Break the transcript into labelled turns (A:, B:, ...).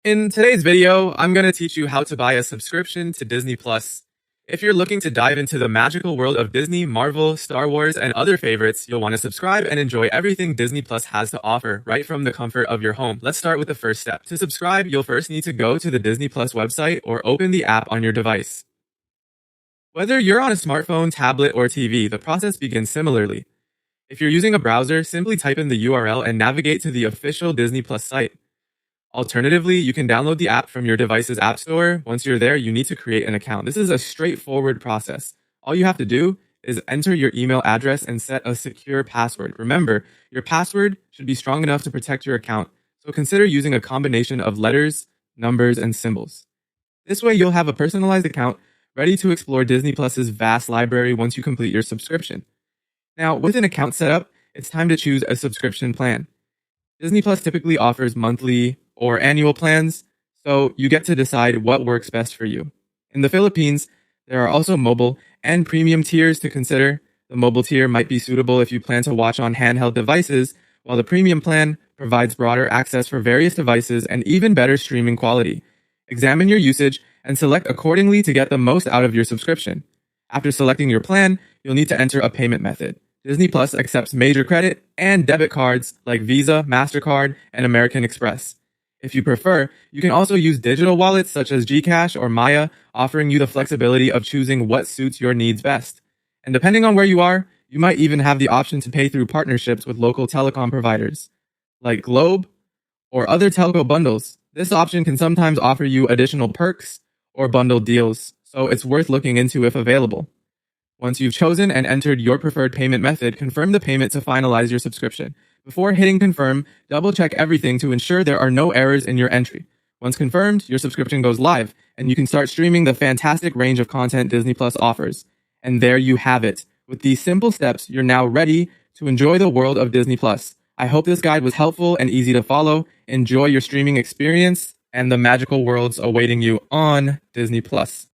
A: In today's video, I'm going to teach you how to buy a subscription to Disney Plus. If you're looking to dive into the magical world of Disney, Marvel, Star Wars, and other favorites, you'll want to subscribe and enjoy everything Disney Plus has to offer right from the comfort of your home. Let's start with the first step. To subscribe, you'll first need to go to the Disney Plus website or open the app on your device. Whether you're on a smartphone, tablet, or TV, the process begins similarly. If you're using a browser, simply type in the URL and navigate to the official Disney Plus site. Alternatively, you can download the app from your device's app store. Once you're there, you need to create an account. This is a straightforward process. All you have to do is enter your email address and set a secure password. Remember, your password should be strong enough to protect your account, so consider using a combination of letters, numbers, and symbols. This way, you'll have a personalized account ready to explore Disney Plus's vast library once you complete your subscription. Now, with an account set up, it's time to choose a subscription plan. Disney Plus typically offers monthly or annual plans, so you get to decide what works best for you. In the Philippines, there are also mobile and premium tiers to consider. The mobile tier might be suitable if you plan to watch on handheld devices, while the premium plan provides broader access for various devices and even better streaming quality. Examine your usage and select accordingly to get the most out of your subscription. After selecting your plan, you'll need to enter a payment method. Disney Plus accepts major credit and debit cards like Visa, MasterCard, and American Express. If you prefer, you can also use digital wallets such as Gcash or Maya, offering you the flexibility of choosing what suits your needs best. And depending on where you are, you might even have the option to pay through partnerships with local telecom providers, like Globe or other telco bundles. This option can sometimes offer you additional perks or bundled deals, so it's worth looking into if available. Once you've chosen and entered your preferred payment method, confirm the payment to finalize your subscription. Before hitting confirm, double-check everything to ensure there are no errors in your entry. Once confirmed, your subscription goes live, and you can start streaming the fantastic range of content Disney Plus offers. And there you have it. With these simple steps, you're now ready to enjoy the world of Disney Plus. I hope this guide was helpful and easy to follow. Enjoy your streaming experience and the magical worlds awaiting you on Disney Plus.